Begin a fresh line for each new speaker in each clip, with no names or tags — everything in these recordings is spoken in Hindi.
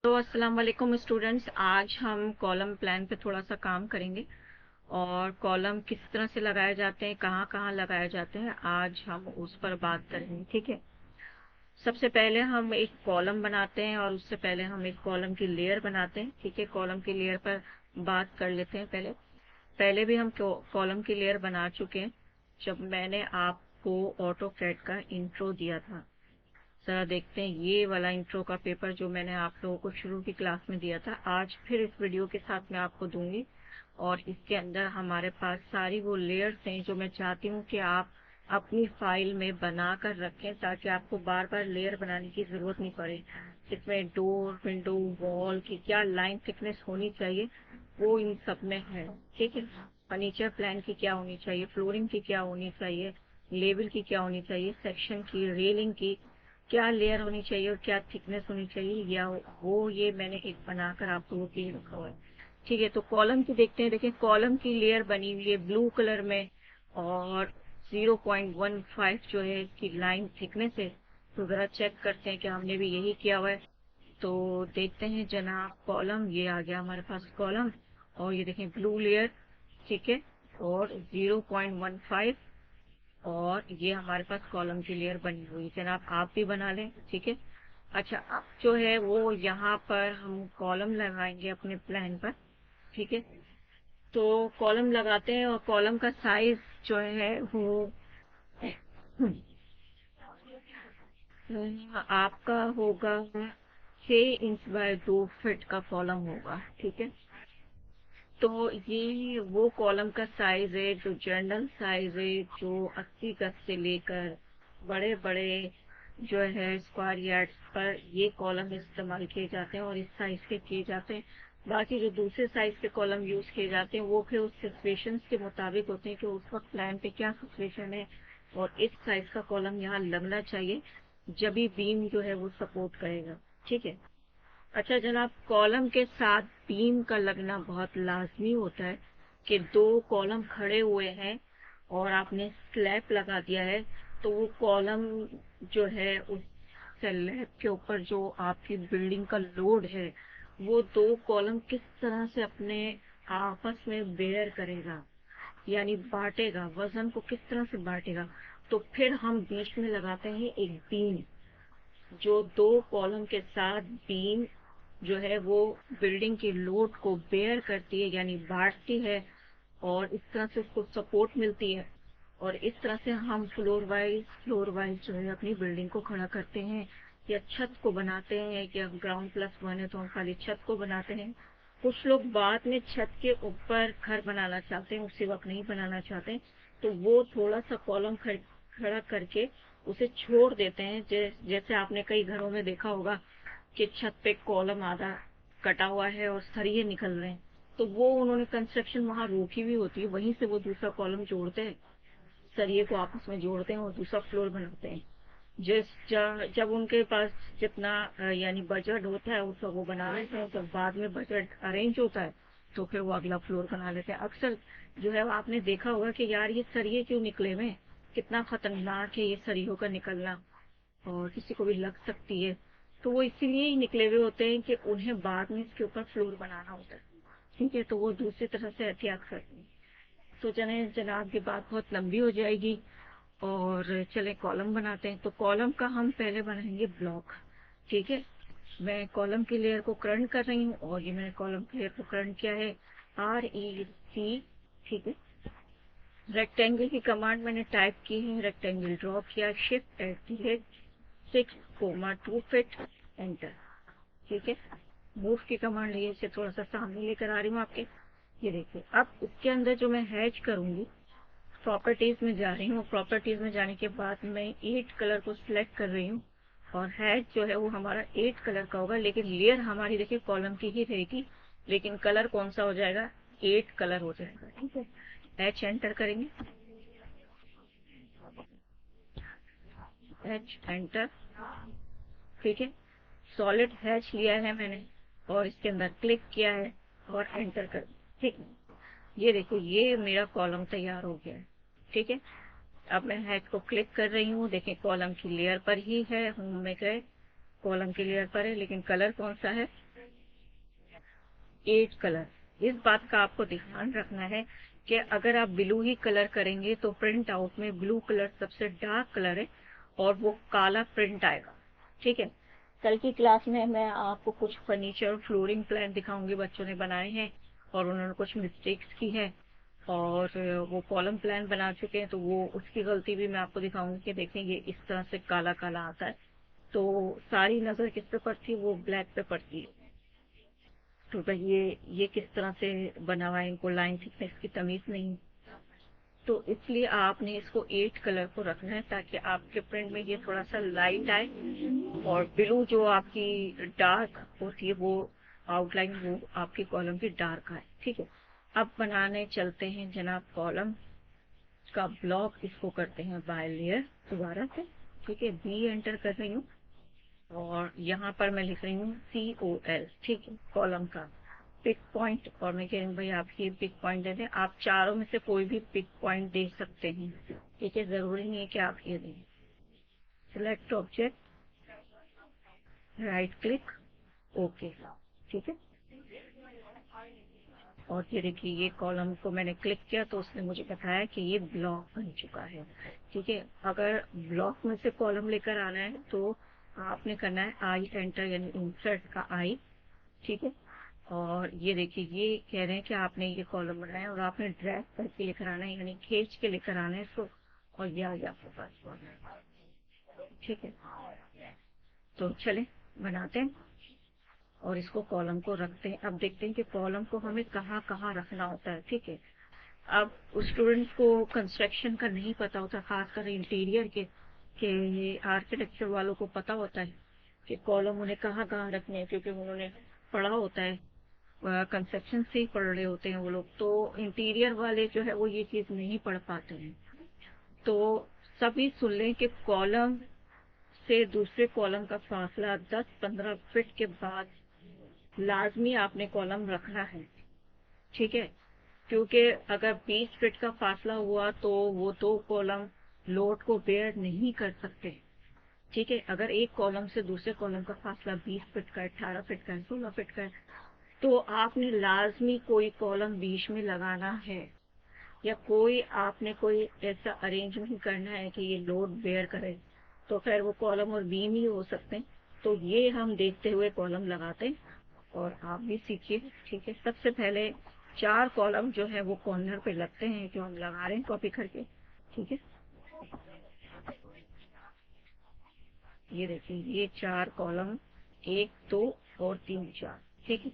तो अस्सलाम वालेकुम स्टूडेंट्स। आज हम कॉलम प्लान पे थोड़ा सा काम करेंगे और कॉलम किस तरह से लगाए जाते हैं, कहाँ कहाँ लगाए जाते हैं, आज हम उस पर बात करेंगे। ठीक है। सबसे पहले हम एक कॉलम बनाते हैं और उससे पहले हम एक कॉलम की लेयर बनाते हैं। ठीक है, कॉलम की लेयर पर बात कर लेते हैं। पहले पहले भी हम कॉलम की लेयर बना चुके हैं जब मैंने आपको ऑटो कैड का इंट्रो दिया था। जरा देखते हैं ये वाला इंट्रो का पेपर जो मैंने आप लोगों को शुरू की क्लास में दिया था, आज फिर इस वीडियो के साथ मैं आपको दूंगी। और इसके अंदर हमारे पास सारी वो लेयर्स हैं जो मैं चाहती हूँ कि आप अपनी फाइल में बना कर रखें ताकि आपको बार बार लेयर बनाने की जरूरत नहीं पड़े। इसमें डोर, विंडो, वॉल की क्या लाइन थिकनेस होनी चाहिए वो इन सब में है। ठीक है। फर्नीचर प्लान की क्या होनी चाहिए, फ्लोरिंग की क्या होनी चाहिए, लेवल की क्या होनी चाहिए, सेक्शन की, रेलिंग की क्या लेयर होनी चाहिए और क्या थिकनेस होनी चाहिए, या वो ये मैंने एक बनाकर आप लोगों के लिए रखा हुआ है। ठीक है, तो कॉलम की देखते हैं। देखिए कॉलम की लेयर बनी हुई है ब्लू कलर में और 0.15 जो है इसकी लाइन थिकनेस है। तो जरा चेक करते हैं कि हमने भी यही किया हुआ है। तो देखते हैं जनाब, कॉलम ये आ गया हमारे पास कॉलम, और ये देखें ब्लू लेयर। ठीक है, और 0.15, और ये हमारे पास कॉलम की लेयर बनी हुई है। जनाब आप भी बना लें। ठीक है। अच्छा, अब जो है वो यहाँ पर हम कॉलम लगाएंगे अपने प्लान पर। ठीक है, तो कॉलम लगाते हैं और कॉलम का साइज जो है वो आपका होगा 6 इंच बाय 2 फीट का कॉलम होगा। ठीक है, तो ये वो कॉलम का साइज है जो जनरल साइज है, जो 80 गज से लेकर बड़े बड़े जो है स्क्वायर यार्ड्स पर ये कॉलम इस्तेमाल किए जाते हैं और इस साइज के किए जाते हैं। बाकी जो दूसरे साइज के कॉलम यूज किए जाते हैं वो फिर उस सिचुएशन के मुताबिक होते हैं कि उस वक्त प्लान पे क्या सिचुएशन है और इस साइज का कॉलम यहाँ लगना चाहिए जब भी बीम जो है वो सपोर्ट करेगा। ठीक है। अच्छा जनाब, कॉलम के साथ बीम का लगना बहुत लाजमी होता है कि दो कॉलम खड़े हुए हैं और आपने स्लैब लगा दिया है, तो वो कॉलम जो है उस स्लैब के ऊपर जो आपकी बिल्डिंग का लोड है वो दो कॉलम किस तरह से अपने आपस में बेयर करेगा, यानी बांटेगा, वजन को किस तरह से बांटेगा। तो फिर हम बीच में लगाते हैं एक बीम, जो दो कॉलम के साथ बीम जो है वो बिल्डिंग के लोड को बेयर करती है, यानी बांटती है, और इस तरह से उसको सपोर्ट मिलती है। और इस तरह से हम फ्लोर वाइज जो है अपनी बिल्डिंग को खड़ा करते हैं या छत को बनाते हैं, या ग्राउंड प्लस वन है तो हम खाली छत को बनाते हैं। कुछ लोग बाद में छत के ऊपर घर बनाना चाहते हैं, उसी वक्त नहीं बनाना चाहते, तो वो थोड़ा सा कॉलम खड़ा करके उसे छोड़ देते हैं। जैसे आपने कई घरों में देखा होगा कि छत पे कॉलम आधा कटा हुआ है और सरिये निकल रहे हैं, तो वो उन्होंने कंस्ट्रक्शन वहां रोकी हुई होती है, वहीं से वो दूसरा कॉलम जोड़ते हैं, सरिये को आपस में जोड़ते हैं और दूसरा फ्लोर बनाते हैं। जब उनके पास जितना यानी बजट होता है उसका वो बना लेते हैं, जब बाद में बजट अरेंज होता है तो फिर वो अगला फ्लोर बना लेते हैं। अक्सर जो है आपने देखा होगा कि यार ये सरिये क्यों निकले हुए हैं, कितना खतरनाक है ये सरियों का निकलना, और किसी को भी लग सकती है। तो वो इसीलिए ही निकले हुए होते हैं कि उन्हें बाद में इसके ऊपर फ्लोर बनाना होता है। ठीक है, तो वो दूसरी तरह से एहतियात करते हैं। तो चले जनाब, की बात बहुत लंबी हो जाएगी और चले कॉलम बनाते हैं। तो कॉलम का हम पहले बनाएंगे ब्लॉक। ठीक है, मैं कॉलम की लेयर को करंट कर रही हूँ और ये मैंने कॉलम की लेयर को करंट किया है REC। ठीक है, रेक्टेंगल की कमांड मैंने टाइप की है, रेक्टेंगल ड्रॉ किया, शिफ्ट एट दी है 6,2 फीट, एंटर। ठीक है, मूव की कमांड लिए इसे थोड़ा सा सामने लेकर आ रही हूँ आपके। ये देखिए, अब इसके अंदर जो मैं हैच करूंगी, प्रॉपर्टीज में जा रही हूँ, प्रॉपर्टीज में जाने के बाद मैं 8 कलर को सिलेक्ट कर रही हूँ और हैच जो है वो हमारा 8 कलर का होगा, लेकिन लेयर हमारी देखिए कॉलम की ही रहेगी, लेकिन कलर कौन सा हो जाएगा, 8 कलर हो जाएगा। ठीक है, हैच एंटर करेंगे, हैच एंटर। ठीक है, सॉलिड हैच लिया है मैंने और इसके अंदर क्लिक किया है और एंटर कर। ठीक, ये देखो ये मेरा कॉलम तैयार हो गया है। ठीक है, अब मैं हैच को क्लिक कर रही हूँ, देखें कॉलम की लेयर पर ही है, होम में गए, कॉलम की लेयर पर है, लेकिन कलर कौन सा है, 8 कलर। इस बात का आपको ध्यान रखना है कि अगर आप ब्लू ही कलर करेंगे तो प्रिंट आउट में ब्लू कलर सबसे डार्क कलर है और वो काला प्रिंट आएगा। ठीक है। कल की क्लास में मैं आपको कुछ फर्नीचर फ्लोरिंग प्लान दिखाऊंगी, बच्चों ने बनाए हैं और उन्होंने कुछ मिस्टेक्स की है और वो कॉलम प्लान बना चुके हैं, तो वो उसकी गलती भी मैं आपको दिखाऊंगी कि देखें ये इस तरह से काला काला आता है। तो सारी नजर किस पे पड़ती है, वो ब्लैक पे पड़ती है। तो भाई ये किस तरह से बना हुआ है, इनको लाइन थिकनेस की तमीज नहीं। तो इसलिए आपने इसको 8 कलर को रखना है ताकि आपके प्रिंट में ये थोड़ा सा लाइट आए और ब्लू जो आपकी डार्क होती है वो आउटलाइन वो आपकी कॉलम की डार्क आए। ठीक है। अब बनाने चलते हैं जनाब कॉलम का ब्लॉक। इसको करते हैं बाय लेयर दोबारा से। ठीक है, बी एंटर कर रही हूँ और यहाँ पर मैं लिख रही हूँ COL। ठीक है, कॉलम का पिक पॉइंट। और मैं कह रही हूँ भाई आप ये पिक पॉइंट दे दें, आप चारों में से कोई भी पिक पॉइंट दे सकते हैं। ठीक है, जरूरी नहीं है कि आप ये दें। Select object, right click, okay. ठीक है, और ये देखिए ये कॉलम को मैंने क्लिक किया तो उसने मुझे बताया कि ये ब्लॉक बन चुका है। ठीक है, अगर ब्लॉक में से कॉलम लेकर आना है तो आपने करना है आई एंटर, यानी इंसर्ट का आई। ठीक है, और ये देखिए ये कह रहे हैं कि आपने ये कॉलम बनाया है और आपने ड्रैग करके लेकर आना है, यानी खींच के लेकर आना है इसको, और ये आ गया आपके पास कॉलम। ठीक है, तो चले बनाते हैं और इसको कॉलम को रखते हैं। अब देखते हैं कि कॉलम को हमें कहाँ कहाँ रखना होता है। ठीक है, अब स्टूडेंट्स को कंस्ट्रक्शन का नहीं पता होता, खासकर इंटीरियर के आर्किटेक्चर वालों को पता होता है कि कॉलम उन्हें कहाँ कहाँ रखने हैं, क्योंकि उन्होंने पढ़ा होता है, कंस्ट्रक्शन से ही पढ़ रहे होते हैं वो लोग। तो इंटीरियर वाले जो है वो ये चीज़ नहीं पढ़ पाते हैं। तो सभी सुन लें कि कॉलम से दूसरे कॉलम का फासला 10-15 फीट के बाद लाजमी आपने कॉलम रखना है। ठीक है, क्योंकि अगर 20 फीट का फासला हुआ तो वो दो कॉलम लोड को बेयर नहीं कर सकते। ठीक है, अगर एक कॉलम से दूसरे कॉलम का फासला 20 फीट का है, 18 फीट का है, 16 फीट का है, तो आपने लाजमी कोई कॉलम बीच में लगाना है, या कोई ऐसा अरेंजमेंट करना है कि ये लोड बेयर करे। तो खैर वो कॉलम और बीम ही हो सकते हैं। तो ये हम देखते हुए कॉलम लगाते हैं और आप भी सीखिए। ठीक है, सबसे पहले 4 कॉलम जो है वो कॉर्नर पे लगते हैं जो हम लगा रहे हैं कॉपी करके। ठीक है, ये देखिए ये 4 कॉलम, 1 2 और 3 4। ठीक है,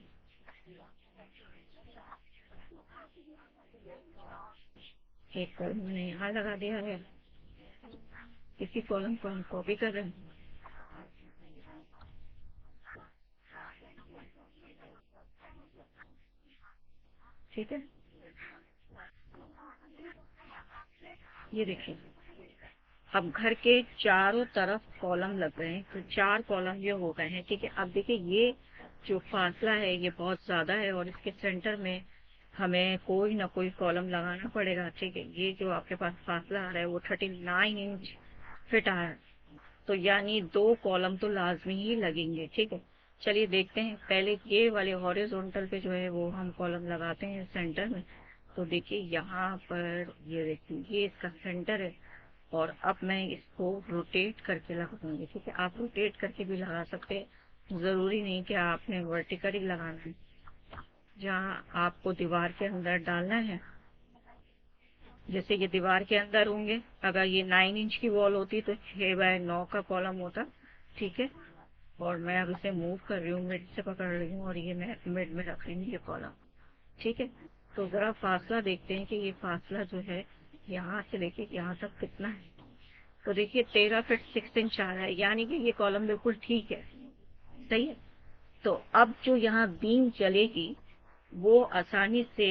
एक कॉलम मैंने यहाँ लगा दिया है, इसी कॉलम को हम कॉपी कर रहे हैं। ठीक है, ये देखिए अब घर के चारों तरफ कॉलम लग गए हैं, तो 4 कॉलम ये हो गए हैं। ठीक है, अब देखिए ये जो फासला है ये बहुत ज्यादा है और इसके सेंटर में हमें कोई ना कोई कॉलम लगाना पड़ेगा। ठीक है, ये जो आपके पास फासला आ रहा है वो 39 इंच फिट आ रहा है, तो यानी 2 कॉलम तो लाजमी ही लगेंगे। ठीक है, चलिए देखते हैं। पहले ये वाले हॉरिजॉन्टल पे जो है वो हम कॉलम लगाते हैं सेंटर में। तो देखिए यहाँ पर ये देखिए ये इसका सेंटर है और अब मैं इसको रोटेट करके लगाऊंगी। ठीक है, आप रोटेट करके भी लगा सकते हैं, जरूरी नहीं कि आपने वर्टिकली लगाना है। जहाँ आपको दीवार के अंदर डालना है, जैसे ये दीवार के अंदर होंगे, अगर ये 9 इंच की वॉल होती तो 6x9 का कॉलम होता। ठीक है, और मैं अब इसे मूव कर रही हूँ, मिड से पकड़ रही हूँ और ये मैं मिड में रख रही हूँ ये कॉलम। ठीक है, तो जरा फासला देखते हैं कि ये फासला जो है यहाँ से लेके यहाँ तक कितना है। तो देखिए 13 फीट 6 इंच आ रहा है, यानी कि ये कॉलम बिल्कुल ठीक है, सही है। तो अब जो यहाँ बीम चलेगी वो आसानी से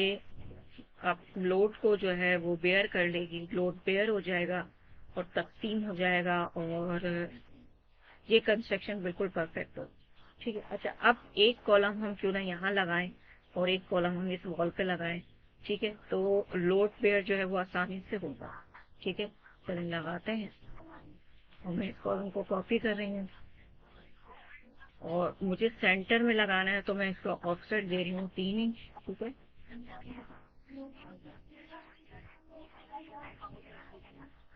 आप लोड को जो है वो बेयर कर लेगी, लोड बेयर हो जाएगा और तकसीम हो जाएगा और ये कंस्ट्रक्शन बिल्कुल परफेक्ट हो। ठीक है, अच्छा अब एक कॉलम हम क्यों ना यहाँ लगाएं और एक कॉलम हम इस वॉल पे लगाएं। ठीक है, तो लोड बेयर जो है वो आसानी से होगा। ठीक है, चलिए लगाते हैं और मैं इस कॉलम को कॉपी कर रही हूँ और मुझे सेंटर में लगाना है, तो मैं इसका ऑफसेट दे रही हूँ 3 इंच। ठीक है,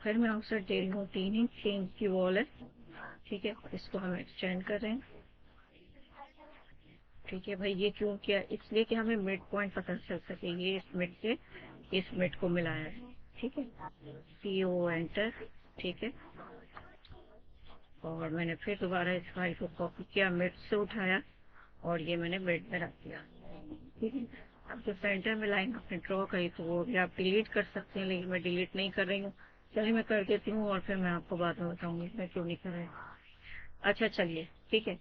फिर मैं ऑफसेट दे रही हूँ 3 इंच, 6 इंच की वॉल है। ठीक है, इसको हम एक्सटेंड कर रहे हैं। ठीक है भाई, ये क्यों किया, इसलिए कि हमें मिड पॉइंट पता चल सके, ये इस मिड से इस मिड को मिलाया है। ठीक है, CO एंटर। ठीक है, और मैंने फिर दोबारा इस फाइल को कॉपी किया, मिड से उठाया और ये मैंने मिड में रख दिया। ठीक है, अब जो सेंटर में लाइन आपने ड्रॉ करी तो वो भी आप डिलीट कर सकते हैं, लेकिन मैं डिलीट नहीं कर रही हूँ। चलिए मैं कर देती हूँ और फिर मैं आपको बाद में बताऊंगी मैं क्यों नहीं कर रही। अच्छा चलिए, ठीक है।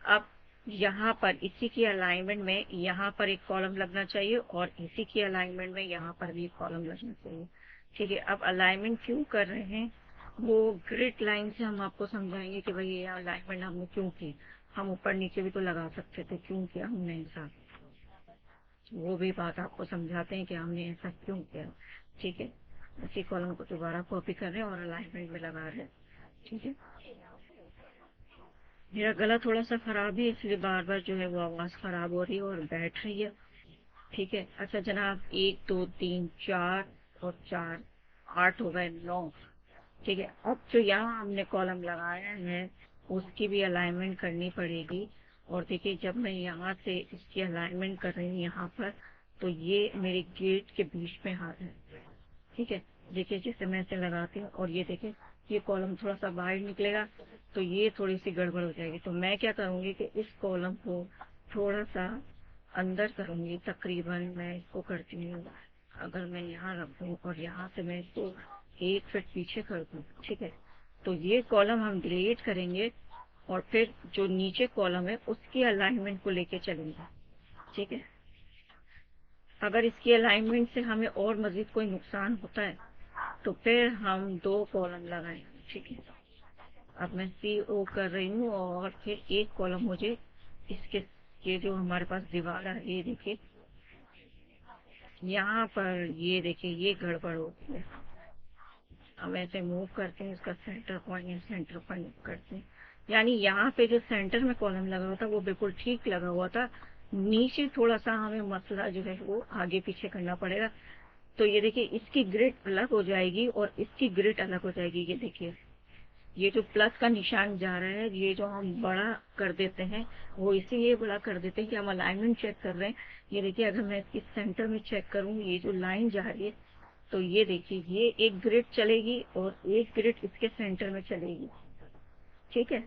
अब यहाँ पर इसी की अलाइनमेंट में यहाँ पर एक कॉलम लगना चाहिए और इसी की अलाइनमेंट में यहाँ पर भी एक कॉलम लगना चाहिए। ठीक है, अब अलाइनमेंट क्यों कर रहे हैं वो ग्रिड लाइन से हम आपको समझाएंगे कि भाई ये अलाइनमेंट हमने क्यों की। हम ऊपर नीचे भी तो लगा सकते थे, क्यों किया हमने ऐसा, वो भी बात आपको समझाते हैं कि हमने ऐसा क्यों किया। ठीक है, इसी कॉलम को दोबारा कॉपी कर रहे हैं और अलाइनमेंट में लगा रहे हैं। ठीक है, मेरा गला थोड़ा सा खराब है, इसलिए बार बार जो है वो आवाज खराब हो रही है और बैठ रही है। ठीक है, अच्छा जनाब, 1 2 3 4 और 4, 8 हो गए, 9। ठीक है, अब जो यहाँ हमने कॉलम लगाया है उसकी भी अलाइनमेंट करनी पड़ेगी। और देखिए, जब मैं यहाँ से इसकी अलाइनमेंट कर रही हूँ यहाँ पर, तो ये मेरे गेट के बीच में हाथ है। ठीक है, देखिए जैसे मैं इसे लगाती हूँ और ये देखिए ये कॉलम थोड़ा सा बाहर निकलेगा, तो ये थोड़ी सी गड़बड़ हो जाएगी। तो मैं क्या करूँगी कि इस कॉलम को थोड़ा सा अंदर करूँगी, तकरीबन मैं इसको करती हूँ, अगर मैं यहाँ रख दूँ और यहाँ से मैं इसको 1 फीट पीछे कर दूँ। ठीक है, तो ये कॉलम हम डिलीट करेंगे और फिर जो नीचे कॉलम है उसकी अलाइनमेंट को लेके चलेंगे। ठीक है, अगर इसकी अलाइनमेंट से हमें और मजीद कोई नुकसान होता है तो फिर हम 2 कॉलम लगाएंगे। ठीक है, अब मैं CO कर रही हूँ और फिर एक कॉलम मुझे इसके, ये जो हमारे पास दीवार है ये देखिए, यहाँ पर ये देखिए ये गड़बड़ होती है। हम ऐसे मूव करते हैं, इसका सेंटर पॉइंट करते हैं, यानी यहाँ पे जो सेंटर में कॉलम लगा हुआ था वो बिल्कुल ठीक लगा हुआ था, नीचे थोड़ा सा हमें मसला जो है वो आगे पीछे करना पड़ेगा। तो ये देखिए इसकी ग्रिड अलग हो जाएगी और इसकी ग्रिड अलग हो जाएगी। ये देखिए ये जो प्लस का निशान जा रहा है, ये जो हम बड़ा कर देते हैं वो इसीलिए बड़ा कर देते हैं कि हम अलाइनमेंट चेक कर रहे हैं। ये देखिए अगर मैं इसकी सेंटर में चेक करूँ, ये जो लाइन जा रही है, तो ये देखिए ये एक ग्रिड चलेगी और एक ग्रिड इसके सेंटर में चलेगी। ठीक है,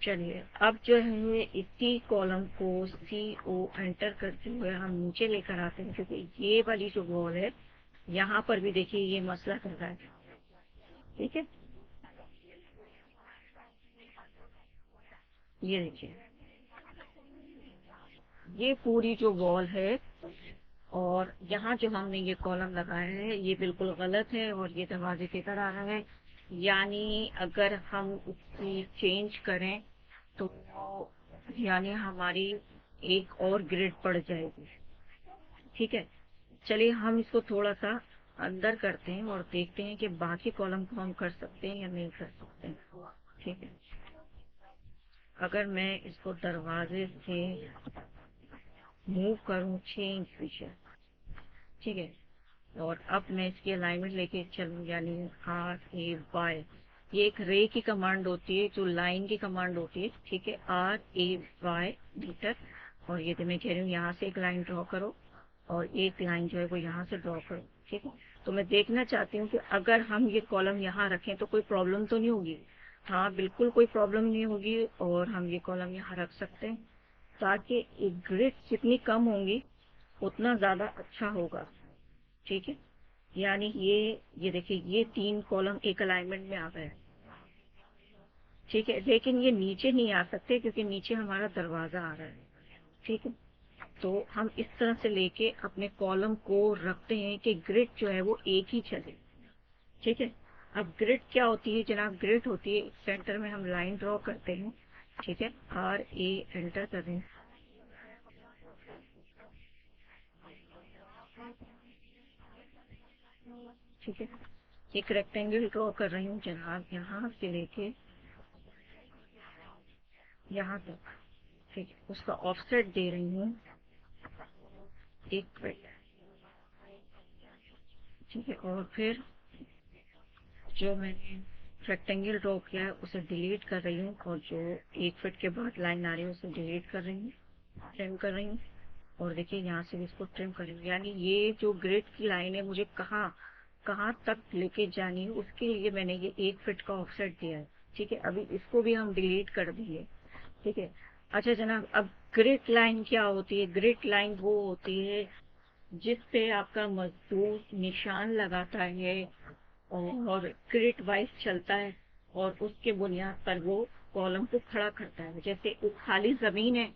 चलिए अब जो है इसी कॉलम को CO एंटर करते हुए हम नीचे लेकर आते हैं, क्योंकि ये वाली जो वॉल है यहाँ पर भी देखिए ये मसला कर रहा है। ठीक है, ये देखिए ये पूरी जो वॉल है और यहाँ जो हमने ये कॉलम लगाया है ये बिल्कुल गलत है और ये दरवाजे की तरह आ रहा है। यानी अगर हम इसकी चेंज करें तो यानी हमारी एक और ग्रिड पड़ जाएगी। ठीक है, चलिए हम इसको थोड़ा सा अंदर करते हैं और देखते हैं कि बाकी कॉलम को हम कर सकते हैं या नहीं कर सकते हैं। ठीक है, अगर मैं इसको दरवाजे से मूव करूँ 6 इंच पीछे। ठीक है, और अब मैं इसकी अलाइनमेंट लेके चलूँ, यानी RAY, ये एक रे की कमांड होती है, जो लाइन की कमांड होती है। ठीक है, RAY मीटर। और ये तो मैं कह रही हूँ यहाँ से एक लाइन ड्रॉ करो और एक लाइन जो है वो यहाँ से ड्रॉ करो। ठीक है, तो मैं देखना चाहती हूँ कि अगर हम ये कॉलम यहाँ रखें तो कोई प्रॉब्लम तो नहीं होगी। हाँ बिल्कुल कोई प्रॉब्लम नहीं होगी और हम ये कॉलम यहाँ रख सकते हैं, ताकि ग्रिड जितनी कम होंगी उतना ज्यादा अच्छा होगा। ठीक है, यानी ये देखिए ये 3 कॉलम एक अलाइनमेंट में आ गए। ठीक है, लेकिन ये नीचे नहीं आ सकते क्योंकि नीचे हमारा दरवाजा आ रहा है। ठीक है, तो हम इस तरह से लेके अपने कॉलम को रखते हैं कि ग्रिड जो है वो एक ही चले। ठीक है, अब ग्रिड क्या होती है जनाब, ग्रिड होती है सेंटर में हम लाइन ड्रॉ करते हैं। ठीक है, RA एंटर करें। ठीक है, एक रेक्टेंगल ड्रॉ कर रही हूँ जनाब, यहाँ से लेके यहाँ तक, ठीक है। उसका ऑफसेट दे रही हूँ 1 फीट, ठीक है। और फिर जो मैंने रेक्टेंगल ड्रॉ किया है उसे डिलीट कर रही हूँ, और जो 1 फीट के बाद लाइन आ रही है उसे डिलीट कर रही हूँ, ट्रिम कर रही हूँ। और देखिए यहाँ से भी इसको ट्रिम कर रही हूँ, यानी ये जो ग्रिड की लाइन है मुझे कहाँ कहाँ तक लेके जानी है, उसके लिए मैंने ये 1 फीट का ऑफसेट दिया है, ठीक है। अभी इसको भी हम डिलीट कर देंगे, ठीक है। अच्छा जनाब, अब ग्रिड लाइन क्या होती है? ग्रिड लाइन वो होती है जिस पे आपका मजदूर निशान लगाता है और ग्रिड वाइज चलता है, और उसके बुनियाद पर वो कॉलम को खड़ा करता है। जैसे एक खाली जमीन है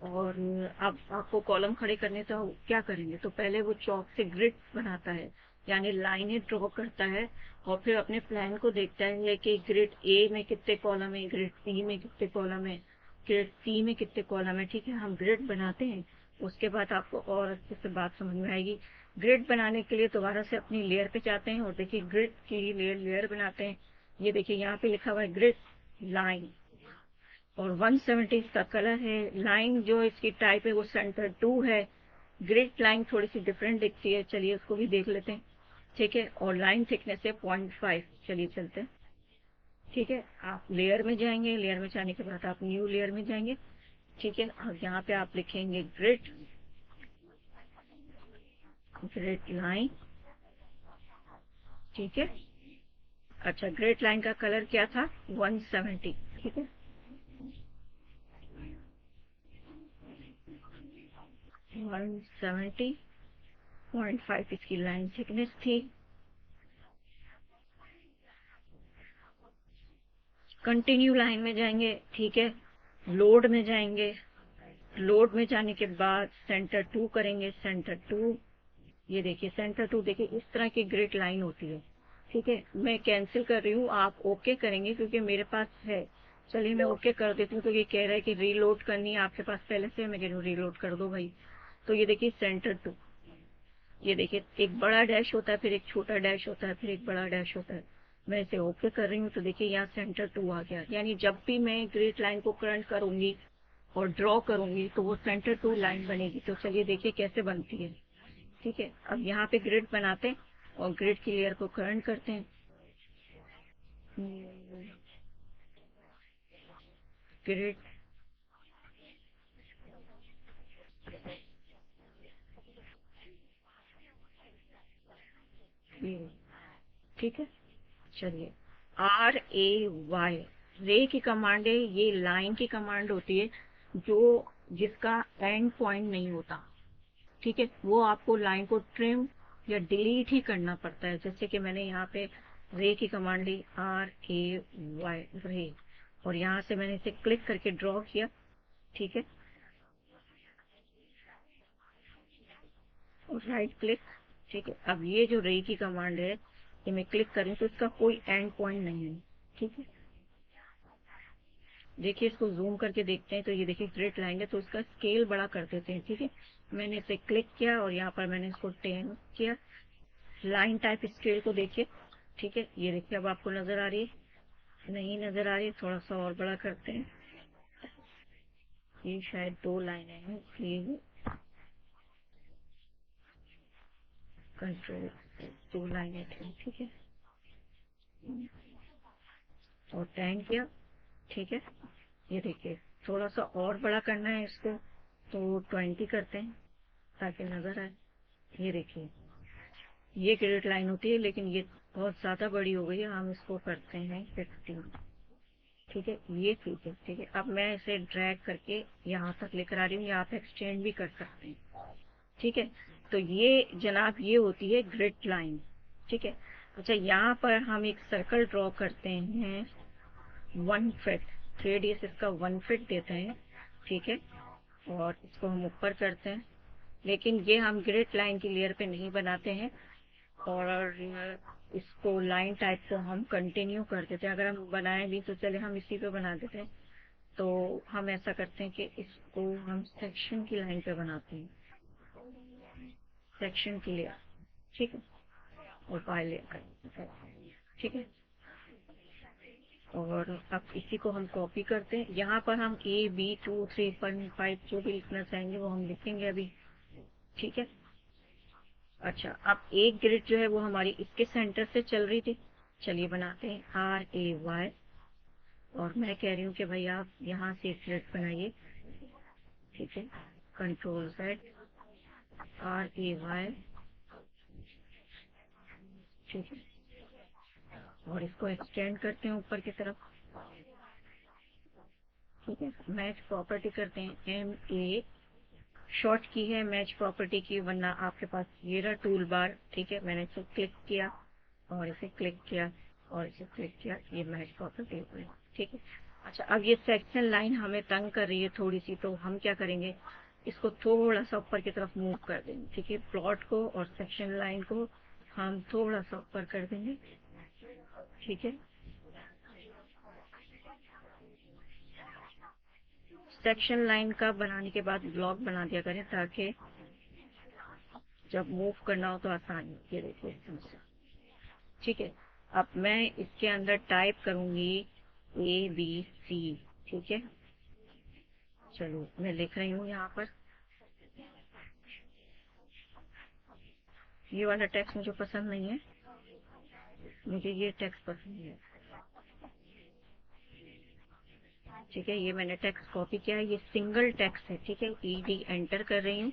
और आप आपको कॉलम खड़े करने, तो क्या करेंगे? तो पहले वो चौक से ग्रिड बनाता है, यानी लाइनें ड्रॉ करता है, और फिर अपने प्लान को देखता है कि ग्रिड ए में कितने कॉलम है, ग्रिड बी में कितने कॉलम है, ग्रिड सी में कितने कॉलम है, ठीक है। हम ग्रिड बनाते हैं, उसके बाद आपको और अच्छे से बात समझ में आएगी। ग्रिड बनाने के लिए दोबारा से अपनी लेयर पे जाते हैं, और देखिए ग्रिड की लेयर लेयर बनाते हैं। ये देखिए यहाँ पे लिखा हुआ है ग्रिड लाइन, और 170 इसका कलर है। लाइन जो इसकी टाइप है वो सेंटर 2 है। ग्रिड लाइन थोड़ी सी डिफरेंट दिखती है, चलिए उसको भी देख लेते हैं, ठीक है। और लाइन थिकनेस है 0.5, चलिए चलते हैं, ठीक है। आप लेयर में जाएंगे, लेयर में जाने के बाद आप न्यू लेयर में जाएंगे, ठीक है। और यहाँ पे आप लिखेंगे ग्रिड, ग्रिड लाइन, ठीक है। अच्छा, ग्रिड लाइन का कलर क्या था? 170, ठीक है। 170.5 इसकी लाइन थिकनेस थी। कंटिन्यू लाइन में जाएंगे, ठीक है। लोड में जाएंगे, लोड में जाने के बाद सेंटर 2 करेंगे, सेंटर 2। ये देखिए सेंटर 2, देखिए इस तरह की ग्रिड लाइन होती है, ठीक है। मैं कैंसिल कर रही हूँ, आप ओके करेंगे क्योंकि मेरे पास है। चलिए मैं ओके कर देती हूँ, क्योंकि कह रहा है कि रीलोड करनी है आपके पास पहले से, मैं कह रही हूँ रीलोड कर दो भाई। तो ये देखिए सेंटर 2, ये देखिए एक बड़ा डैश होता है, फिर एक छोटा डैश होता है, फिर एक बड़ा डैश होता है। मैं इसे ओके कर रही हूँ, तो देखिए यहाँ सेंटर 2 आ गया, यानी जब भी मैं ग्रिड लाइन को करंट करूंगी और ड्रॉ करूंगी तो वो सेंटर 2 लाइन बनेगी। तो चलिए देखिए कैसे बनती है, ठीक है। अब यहाँ पे ग्रिड बनाते हैं और ग्रिड की लेयर को करंट करते हैं। ग्रिड, ठीक है। चलिए, RAY, रे की कमांड है, ये लाइन की कमांड होती है जो जिसका एंड पॉइंट नहीं होता, ठीक है। वो आपको लाइन को ट्रिम या डिलीट ही करना पड़ता है। जैसे कि मैंने यहाँ पे रे की कमांड ली, RAY, रे, और यहाँ से मैंने इसे क्लिक करके ड्रॉ किया, ठीक है। और राइट क्लिक, ठीक है। अब ये जो रे की कमांड है, ये मैं क्लिक करूँ तो इसका कोई एंड पॉइंट नहीं है, ठीक है। देखिए इसको जूम करके देखते हैं, तो ये देखिए ग्रिड लाइन है, तो उसका स्केल बड़ा कर देते हैं, ठीक है। मैंने इसे क्लिक किया और यहाँ पर मैंने इसको 10 किया। लाइन टाइप स्केल को देखिए, ठीक है। ये देखिए अब आपको नजर आ रही है? नहीं नजर आ रही है, थोड़ा सा और बड़ा करते हैं। ये शायद 2 लाइनें हैं, इसलिए कंट्रोल 2 लाइनें थी, ठीक है। और 10 किया, ठीक है। ये देखिए थोड़ा सा और बड़ा करना है इसको, तो 20 करते हैं ताकि नजर आए। ये देखिए ये ग्रिड लाइन होती है, लेकिन ये बहुत ज्यादा बड़ी हो गई है, हम इसको करते हैं 15, ठीक है। ये ठीक है, ठीक है। अब मैं इसे ड्रैग करके यहाँ तक लेकर आ रही हूँ, यहाँ पे एक्सटेंड भी कर सकते हैं, ठीक है। तो ये जनाब ये होती है ग्रिड लाइन, ठीक है। अच्छा यहाँ पर हम एक सर्कल ड्रॉ करते हैं 1 फीट, रेडियस इसका 1 फीट देते हैं, ठीक है। और इसको हम ऊपर करते हैं, लेकिन ये हम ग्रिड लाइन की लेयर पे नहीं बनाते हैं, और इसको लाइन टाइप को हम कंटिन्यू कर देते हैं। अगर हम बनाए भी तो चले हम इसी पे बना देते हैं, तो हम ऐसा करते हैं कि इसको हम सेक्शन की लाइन पे बनाते हैं, सेक्शन की लेयर, ठीक है। और बाय लेयर, ठीक है। और अब इसी को हम कॉपी करते हैं, यहाँ पर हम A B2 3.5 जो भी लिखना चाहेंगे वो हम लिखेंगे अभी। ठीक है। अच्छा, अब एक ग्रिड जो है वो हमारी इसके सेंटर से चल रही थी, चलिए बनाते हैं RAY। और मैं कह रही हूँ कि भाई आप यहाँ से एक ग्रिड बनाइए। ठीक है, Ctrl Z RAY। ठीक है, और इसको एक्सटेंड करते हैं ऊपर की तरफ। ठीक है, मैच प्रॉपर्टी करते हैं MA। शॉर्ट की है मैच प्रॉपर्टी की, वरना आपके पास ये रहा टूल बार। ठीक है, मैंने इसे क्लिक किया और इसे क्लिक किया और इसे क्लिक किया, ये मैच प्रॉपर्टी हो गई। ठीक है। अच्छा, अब ये सेक्शन लाइन हमें तंग कर रही है थोड़ी सी, तो हम क्या करेंगे, इसको थोड़ा सा ऊपर की तरफ मूव कर देंगे। ठीक है, प्लॉट को और सेक्शन लाइन को हम थोड़ा सा ऊपर कर देंगे। ठीक है, सेक्शन लाइन का बनाने के बाद ब्लॉक बना दिया करें, ताकि जब मूव करना हो तो आसानी हो। ये देखिए एकदम से। ठीक है, अब मैं इसके अंदर टाइप करूंगी ABC। ठीक है, चलो मैं लिख रही हूँ यहाँ पर। ये वाला टेक्स्ट मुझे पसंद नहीं है, मुझे ये टेक्स्ट पसंद है। ठीक है, ये मैंने टेक्स्ट कॉपी किया है, ये सिंगल टेक्स्ट है। ठीक है, ED एंटर कर रही हूँ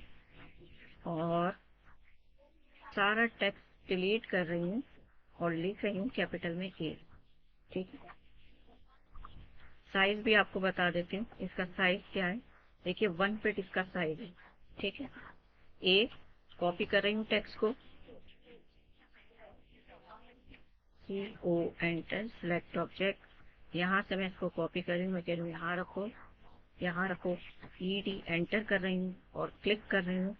और सारा टेक्स्ट डिलीट कर रही हूँ और लिख रही हूँ कैपिटल में A। ठीक है, साइज भी आपको बता देती हूँ, इसका साइज क्या है। देखिए 1 फिट इसका साइज है। ठीक है, A कॉपी कर रही हूँ टेक्स्ट को, CO एंटर सेलेक्ट ऑब्जेक्ट। यहाँ से मैं इसको कॉपी कर रही हूँ, मैं कह रही हूँ यहाँ रखो, यहाँ रखो। ED एंटर कर रही हूँ और क्लिक कर रही हूँ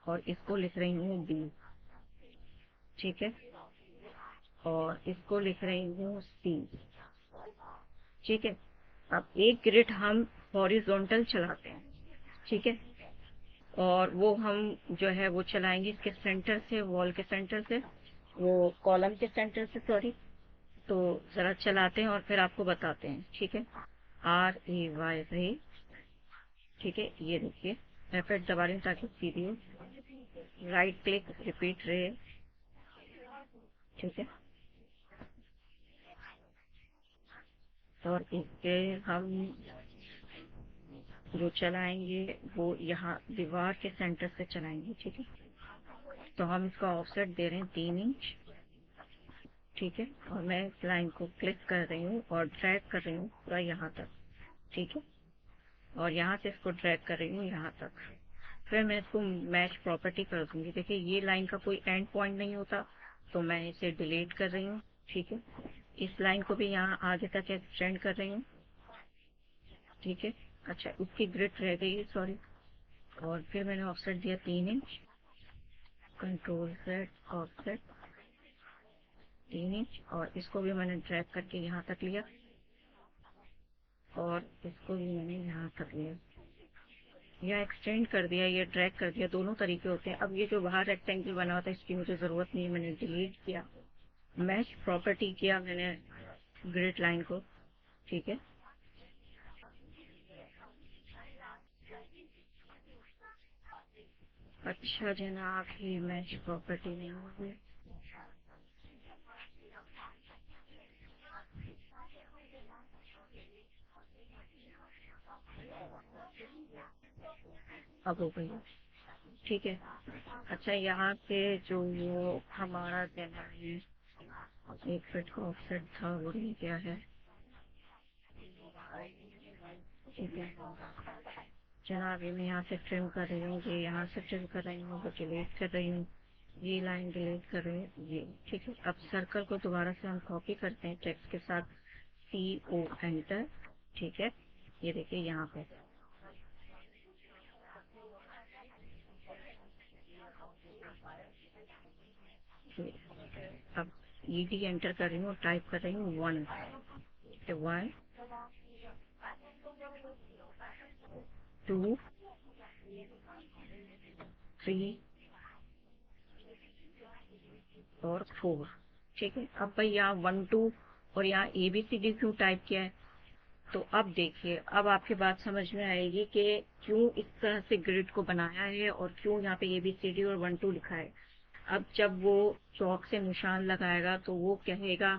और इसको लिख रही हूँ B। ठीक है, और इसको लिख रही हूँ C। ठीक है, अब एक ग्रिड हम हॉरिजॉन्टल चलाते हैं। ठीक है, और वो हम जो है वो चलाएंगे इसके सेंटर से, वॉल के सेंटर से, वो कॉलम के सेंटर से, सॉरी। तो जरा चलाते हैं और फिर आपको बताते हैं। ठीक है, RAY रे। ठीक है, ये देखिए F8 दबा रही हूँ ताकि सीधी हो। राइट क्लिक रिपीट रे। ठीक है, और इसके हम जो चलाएंगे वो यहाँ दीवार के सेंटर से चलाएंगे। ठीक है, तो हम इसका ऑफसेट दे रहे हैं 3 इंच। ठीक है, और मैं इस लाइन को क्लिक कर रही हूँ और ड्रैग कर रही हूँ पूरा यहाँ तक। ठीक है, और यहाँ से इसको ड्रैग कर रही हूँ यहाँ तक। फिर मैं इसको मैच प्रॉपर्टी कर दूंगी। देखिए ये लाइन का कोई एंड पॉइंट नहीं होता, तो मैं इसे डिलीट कर रही हूँ। ठीक है, इस लाइन को भी यहाँ आगे तक एक्सटेंड कर रही हूँ। ठीक है, अच्छा इसकी ग्रिड रह गई है, सॉरी। और फिर मैंने ऑफसेट दिया 3 inch. Ctrl Z offset 3 inch, और इसको भी मैंने ड्रैग करके यहाँ तक लिया और इसको भी मैंने यहाँ तक लिया, या एक्सटेंड कर दिया, या ड्रैग कर दिया, दोनों तरीके होते हैं। अब ये जो बाहर रेक्टेंगल बना हुआ था इसकी मुझे ज़रूरत नहीं है, मैंने डिलीट किया। मैच प्रॉपर्टी किया मैंने ग्रिड लाइन को। ठीक है, अच्छा जनाब ये मैच प्रॉपर्टी नहीं हुई। अब हो गई। ठीक है, अच्छा यहाँ पे जो वो हमारा देना है 1 फीट का ऑफसेट था वो नहीं क्या है। ठीक है जनाब, ये मैं यहाँ से ट्रिम कर रही हूँ, ये यहाँ से ट्रिम कर रही हूँ, वो डिलीट कर रही हूँ, ये लाइन डिलीट कर रही हूँ ये। ठीक है, अब सर्कल को दोबारा से हम कॉपी करते हैं टेक्स्ट के साथ, CO एंटर। ठीक है, ये देखिए यहाँ पे। अब ED एंटर कर रही हूँ, टाइप कर रही हूँ 1। 1 2 3 और 4। ठीक है, अब भाई यहाँ 1 2 और यहाँ ABCD क्यों टाइप किया है। तो अब देखिए, अब आपकी बात समझ में आएगी कि क्यों इस तरह से ग्रिड को बनाया है और क्यों यहाँ पे ABCD और 1 2 लिखा है। अब जब वो चौक से निशान लगाएगा तो वो कहेगा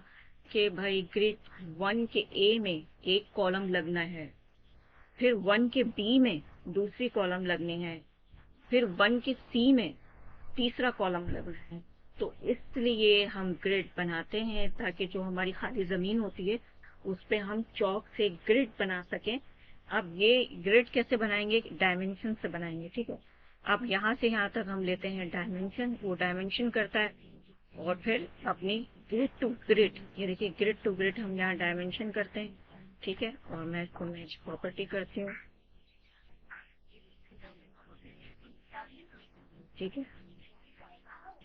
कि भाई ग्रिड 1 के A में एक कॉलम लगना है, फिर 1 के B में दूसरी कॉलम लगनी है, फिर 1 के C में तीसरा कॉलम लगना है। तो इसलिए हम ग्रिड बनाते हैं ताकि जो हमारी खाली जमीन होती है उस पे हम चौक से ग्रिड बना सकें। अब ये ग्रिड कैसे बनाएंगे, डायमेंशन से बनाएंगे, ठीक है। अब यहाँ से यहाँ तक हम लेते हैं डायमेंशन, वो डायमेंशन करता है और फिर अपनी ग्रिड टू ग्रिड, ये देखिए ग्रिड टू ग्रिड हम यहाँ डायमेंशन करते हैं, ठीक है। और मैं इसको मैच प्रॉपर्टी करती हूँ, ठीक है।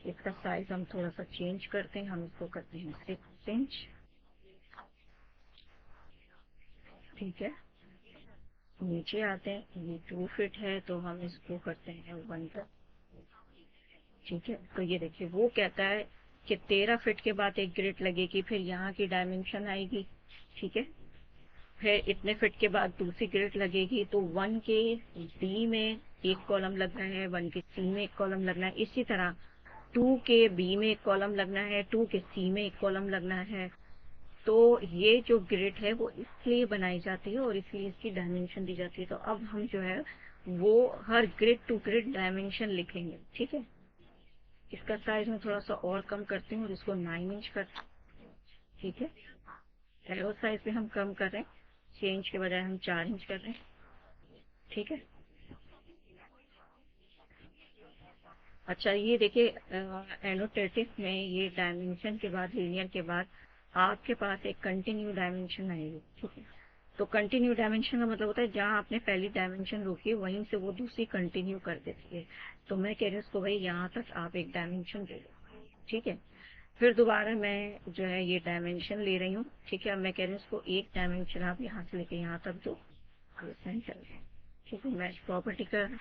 इसका साइज हम थोड़ा सा चेंज करते हैं, हम इसको करते हैं 6 इंच, ठीक है। नीचे आते हैं, ये 2 फीट है तो हम इसको करते हैं 1 तक, ठीक है। तो ये देखिए वो कहता है कि 13 फीट के बाद एक ग्रिड लगेगी, फिर यहाँ की डायमेंशन आएगी, ठीक है। फिर इतने फीट के बाद दूसरी ग्रिड लगेगी, तो 1 के बी में एक कॉलम लगना है, 1 के सी में एक कॉलम लगना है, इसी तरह 2 के बी में एक कॉलम लगना है, 2 के सी में एक कॉलम लगना है। तो ये जो ग्रिड है वो इसलिए बनाई जाती है और इसलिए इसकी डायमेंशन दी जाती है। तो अब हम जो है वो हर ग्रिड टू ग्रिड डायमेंशन लिखेंगे, ठीक है। इसका साइज मैं थोड़ा सा और कम करती हूँ और इसको 9 इंच करती हूँ, ठीक है। एरो साइज भी हम कम कर रहे हैं, 6 इंच के बजाय हम 4 इंच कर रहे हैं, ठीक है। अच्छा ये देखिए, एनोटेटिव में ये डायमेंशन के बाद, लीनियर के बाद आपके पास एक कंटिन्यू डायमेंशन आएगी, ठीक है। तो कंटिन्यू डायमेंशन का मतलब होता है जहाँ आपने पहली डायमेंशन रोकी है वहीं से वो दूसरी कंटिन्यू कर देती है। तो मैं कह रही हूँ उसको भाई यहाँ तक आप एक डायमेंशन दे दो, ठीक है। फिर दोबारा मैं जो है ये डायमेंशन ले रही हूँ, ठीक है। अब मैं कह रही हूँ उसको एक डायमेंशन आप यहाँ से लेके यहाँ तक दो, सेंटर, ठीक है। मैच प्रॉपर्टी कर,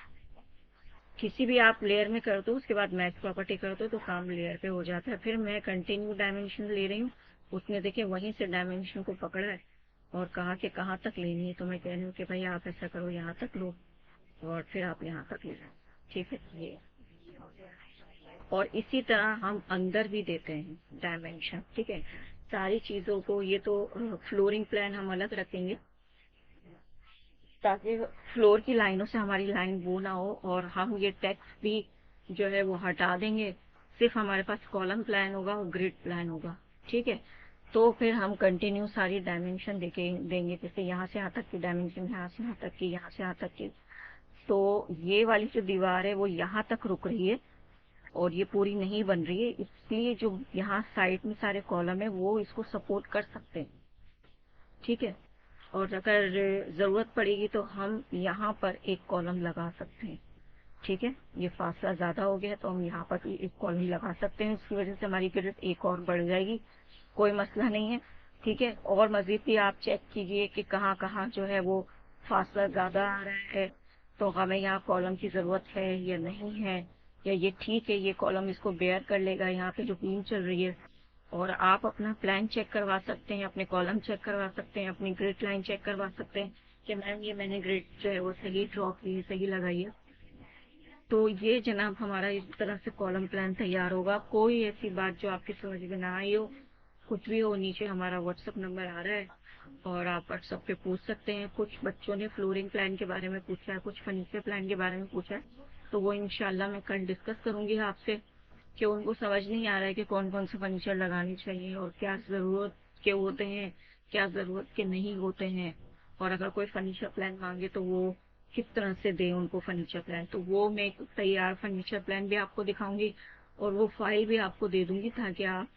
किसी भी आप लेयर में कर दो उसके बाद मैच प्रॉपर्टी कर दो तो काम लेयर पे हो जाता है। फिर मैं कंटिन्यू डायमेंशन ले रही हूँ, उसने देखिए वहीं से डायमेंशन को पकड़ा है और कहा कि कहाँ तक लेनी है। तो मैं कह रही हूँ कि भाई आप ऐसा करो यहाँ तक लो और फिर आप यहाँ तक ले लो, ठीक है ये। और इसी तरह हम अंदर भी देते हैं डायमेंशन, ठीक है। सारी चीजों को, ये तो फ्लोरिंग प्लान हम अलग रखेंगे ताकि फ्लोर की लाइनों से हमारी लाइन वो ना हो, और हम ये टेक्स्ट भी जो है वो हटा देंगे, सिर्फ हमारे पास कॉलम प्लान होगा और ग्रिड प्लान होगा, ठीक है। तो फिर हम कंटिन्यू सारी डायमेंशन देके देंगे, जैसे यहाँ से यहाँ तक की डायमेंशन, यहाँ से यहाँ तक की, यहाँ से यहाँ तक की। तो ये वाली जो दीवार है वो यहाँ तक रुक रही है और ये पूरी नहीं बन रही है, इसलिए जो यहाँ साइड में सारे कॉलम है वो इसको सपोर्ट कर सकते हैं, ठीक है। और अगर जरूरत पड़ेगी तो हम यहाँ पर एक कॉलम लगा सकते हैं, ठीक है। ये फासला ज्यादा हो गया तो हम यहाँ पर भी एक कॉलम लगा सकते हैं, इसकी वजह से हमारी ग्रिड एक और बढ़ जाएगी, कोई मसला नहीं है, ठीक है। और मजीद भी आप चेक कीजिए कि कहाँ कहाँ जो है वो फासला ज्यादा आ रहा है, तो हमें यहाँ कॉलम की जरूरत है या नहीं है, या ये ठीक है ये कॉलम इसको बेयर कर लेगा यहाँ पे जो बीम चल रही है। और आप अपना प्लान चेक करवा सकते हैं, अपने कॉलम चेक करवा सकते हैं, अपनी ग्रिड लाइन चेक करवा सकते हैं कि मैम ये मैंने ग्रिड जो है वो सही ड्रॉ की है, सही लगाई है। तो ये जनाब हमारा इस तरह से कॉलम प्लान तैयार होगा। कोई ऐसी बात जो आपकी समझ में ना आई हो, कुछ भी हो, नीचे हमारा व्हाट्सएप नंबर आ रहा है और आप व्हाट्सएप पे पूछ सकते हैं। कुछ बच्चों ने फ्लोरिंग प्लान के बारे में पूछा है, कुछ फर्नीचर प्लान के बारे में पूछा है, तो वो इंशाल्लाह मैं कल डिस्कस करूंगी आपसे कि उनको समझ नहीं आ रहा है कि कौन कौन से फर्नीचर लगाने चाहिए और क्या जरूरत के होते हैं, क्या जरूरत के नहीं होते हैं। और अगर कोई फर्नीचर प्लान मांगे तो वो किस तरह से दें उनको फर्नीचर प्लान, तो वो मैं एक तैयार फर्नीचर प्लान भी आपको दिखाऊंगी और वो फाइल भी आपको दे दूंगी ताकि आप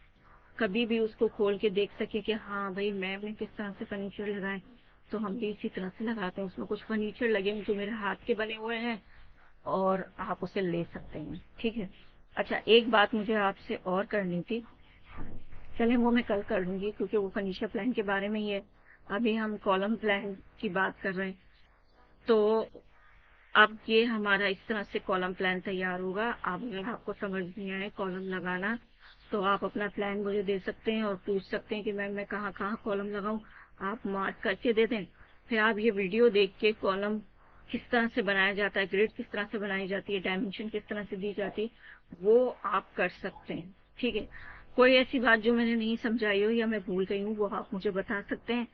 कभी भी उसको खोल के देख सके कि हाँ भाई मैम ने किस तरह से फर्नीचर लगाए, तो हम भी इसी तरह से लगाते हैं। उसमें कुछ फर्नीचर लगे हैं जो मेरे हाथ के बने हुए हैं और आप उसे ले सकते हैं, ठीक है। अच्छा एक बात मुझे आपसे और करनी थी, चलें वो मैं कल कर लूंगी क्योंकि वो फर्नीचर प्लान के बारे में ही है, अभी हम कॉलम प्लान की बात कर रहे हैं। तो अब ये हमारा इस तरह से कॉलम प्लान तैयार होगा। अब अगर आपको समझ नहीं आए कॉलम लगाना तो आप अपना प्लान मुझे दे सकते हैं और पूछ सकते हैं कि मैम मैं कहाँ कहाँ कॉलम लगाऊं। आप मार्क करके दे दें, फिर आप ये वीडियो देख के कॉलम किस तरह से बनाया जाता है, ग्रिड किस तरह से बनाई जाती है, डायमेंशन किस तरह से दी जाती है, वो आप कर सकते हैं। ठीक है, कोई ऐसी बात जो मैंने नहीं समझाई हो या मैं भूल गई हूँ वो आप मुझे बता सकते हैं,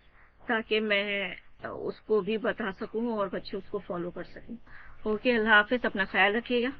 ताकि मैं उसको भी बता सकूं और बच्चे उसको फॉलो कर सकें। ओके, अल्लाह हाफिज, अपना ख्याल रखिएगा।